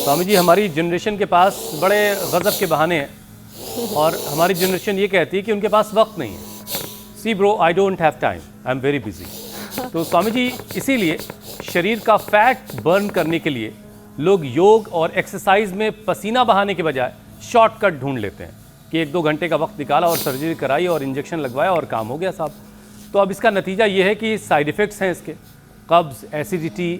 स्वामी जी, हमारी जनरेशन के पास बड़े गज़ब के बहाने हैं और हमारी जनरेशन ये कहती है कि उनके पास वक्त नहीं है। See bro, I don't have time, I am very busy. तो स्वामी जी, इसीलिए शरीर का फैट बर्न करने के लिए लोग योग और एक्सरसाइज में पसीना बहाने के बजाय शॉर्टकट ढूंढ लेते हैं कि 1-2 घंटे का वक्त निकाला और सर्जरी कराई और इंजेक्शन लगवाया और काम हो गया साहब। तो अब इसका नतीजा ये है कि साइड इफ़ेक्ट्स हैं इसके, कब्ज़, एसिडिटी,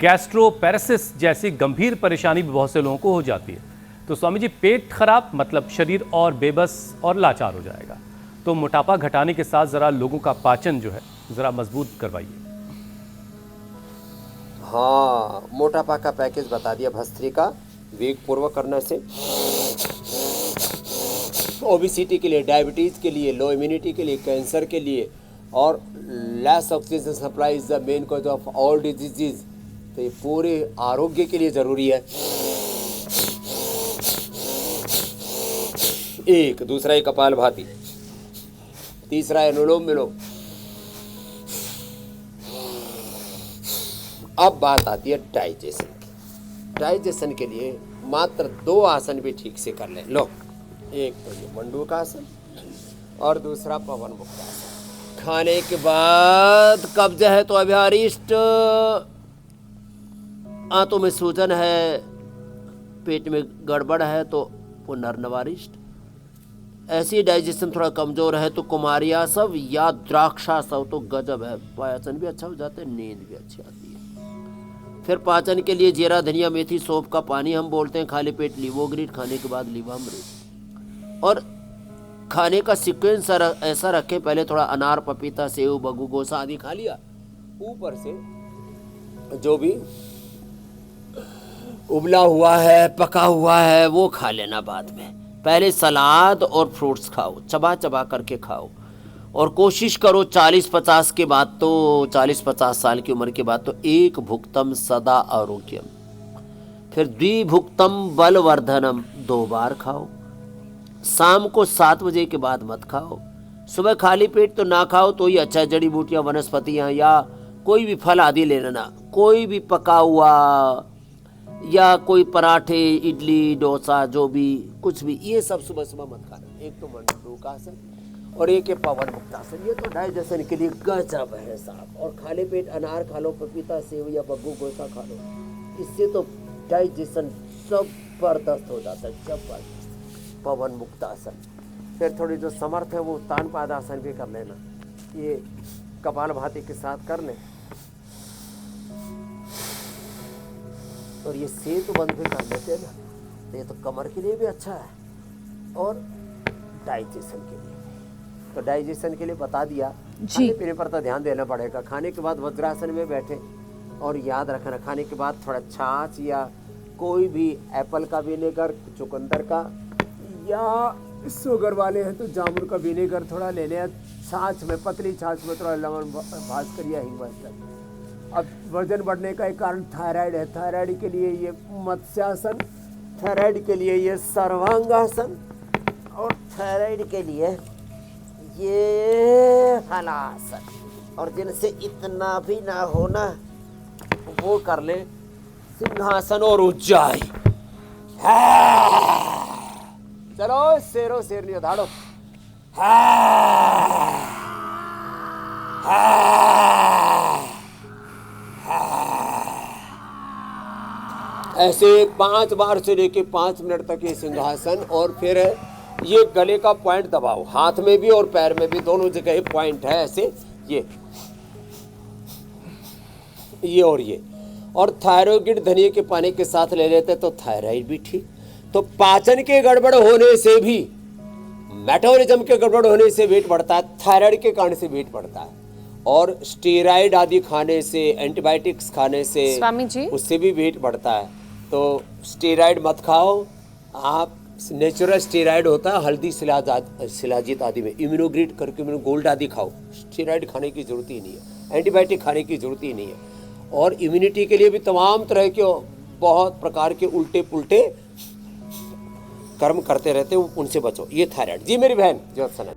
गैस्ट्रोपैरेसिस जैसी गंभीर परेशानी भी बहुत से लोगों को हो जाती है। तो स्वामी जी, पेट खराब मतलब शरीर और बेबस और लाचार हो जाएगा। तो मोटापा घटाने के साथ ज़रा लोगों का पाचन जो है ज़रा मजबूत करवाइए। हाँ, मोटापा का पैकेज बता दिया भस्त्रिका, वेग पूर्वक करने से। ओबिसिटी के लिए, डायबिटीज़ के लिए, लो इम्यूनिटी के लिए, कैंसर के लिए, और less oxygen supply is the main cause of all diseases. तो ये पूरे आरोग्य के लिए ज़रूरी है। एक दूसरा है कपालभाति, तीसरा है अनुलोम विलोम। अब बात आती है डाइजेशन की। डाइजेशन के लिए मात्र 2 आसन भी ठीक से कर लें। लो, एक तो ये मंडूकासन और दूसरा पवन मुक्तासन। खाने के बाद कब्ज है तो अभ्यारिष्ट, आंतों में सूजन है, पेट में गड़बड़ है तो पुनर्नवारिष्ट, ऐसी डाइजेशन थोड़ा कमजोर है तो कुमारियासव या द्राक्षासव तो गजब है, पाचन भी अच्छा हो जाता है, नींद भी अच्छी आती है। फिर पाचन के लिए जीरा, धनिया, मेथी, सौंफ का पानी हम बोलते हैं, खाली पेट लीवोग्रीट, खाने के बाद लीवामृत। और खाने का सीक्वेंस ऐसा रखें, पहले थोड़ा अनार, पपीता, सेव, बग्गू, गोसा आदि खा लिया, ऊपर से जो भी उबला हुआ है, पका हुआ है, वो खा लेना बाद में। पहले सलाद और फ्रूट्स खाओ, चबा चबा करके खाओ, और कोशिश करो 40-50 के बाद तो 40-50 साल की उम्र के बाद तो 1 भुक्तम सदा आरोग्यम, फिर 2 भुक्तम बलवर्धनम 2 बार खाओ। शाम को 7 बजे के बाद मत खाओ। सुबह खाली पेट तो ना खाओ तो ही अच्छा, जड़ी बूटियाँ, वनस्पतियाँ या कोई भी फल आदि ले लेना। कोई भी पका हुआ या कोई पराठे, इडली, डोसा, जो भी कुछ भी, ये सब सुबह सुबह मत खाना। एक तो मंडूकासन और एक है पवन मुक्तासन। ये तो डाइजेशन के लिए गजब है साहब। और खाली पेट अनार खा लो, पपीता, सेव या बग्गू, गोसा खा लो, इससे तो डाइजेशन जबरदस्त हो जाता है, जबरदस्त। पवन मुक्तासन। फिर थोड़ी जो समर्थ है वो उत्तान पादासन भी कर लेना, ये कपालभाति के साथ कर लें। और ये सेतु बंद भी कर लेते हैं ना, तो ये तो कमर के लिए भी अच्छा है और डाइजेशन के लिए। तो डाइजेशन के लिए बता दिया। खाने पीने पर तो ध्यान देना पड़ेगा। खाने के बाद वज्रासन में बैठे और याद रखना, खाने के बाद थोड़ा छाछ या कोई भी एप्पल का विनेगर, चुकंदर का, या शुगर वाले हैं तो जामुन का विनेगर थोड़ा ले लें। छाछ में, पतली छाछ में थोड़ा लवण भास्कर या हिंग भास्कर। अब वजन बढ़ने का एक कारण थायराइड है, थायराइड के लिए ये मत्स्यासन, थायराइड के लिए ये सर्वांगासन, और थायराइड के लिए ये हलासन। और जिनसे इतना भी ना होना वो कर ले सिंहासन और उज्जाई। चलो शेरो शेरनी धाड़ो। ऐसे 5 बार से लेके 5 मिनट तक ये सिंहासन। और फिर ये गले का पॉइंट दबाओ, हाथ में भी और पैर में भी, दोनों जगह पॉइंट है ऐसे, ये और ये। और थायरोइड धनिया के पानी के साथ ले लेते तो थायराइड भी ठीक। तो पाचन के गड़बड़ होने से भी, मेटाबॉलिज्म के गड़बड़ होने से वेट बढ़ता है, थायराइड के कारण से वेट बढ़ता है। और स्टेरॉइड आदि खाने से, एंटीबायोटिक्स खाने से, स्वामी जी, उससे भी वेट बढ़ता है। तो स्टेरॉइड मत खाओ आप। नेचुरल स्टेरॉइड होता है हल्दी, शिलाजीत आदि में, इम्यूनोग्रीड करके गोल्ड आदि खाओ। स्टेरॉइड खाने की जरूरत ही नहीं है, एंटीबायोटिक खाने की जरूरत ही नहीं है। और इम्यूनिटी के लिए भी तमाम तरह के बहुत प्रकार के उल्टे पुल्टे कर्म करते रहते, उनसे बचो। ये थायराइड। जी मेरी बहन ज्योत्सना।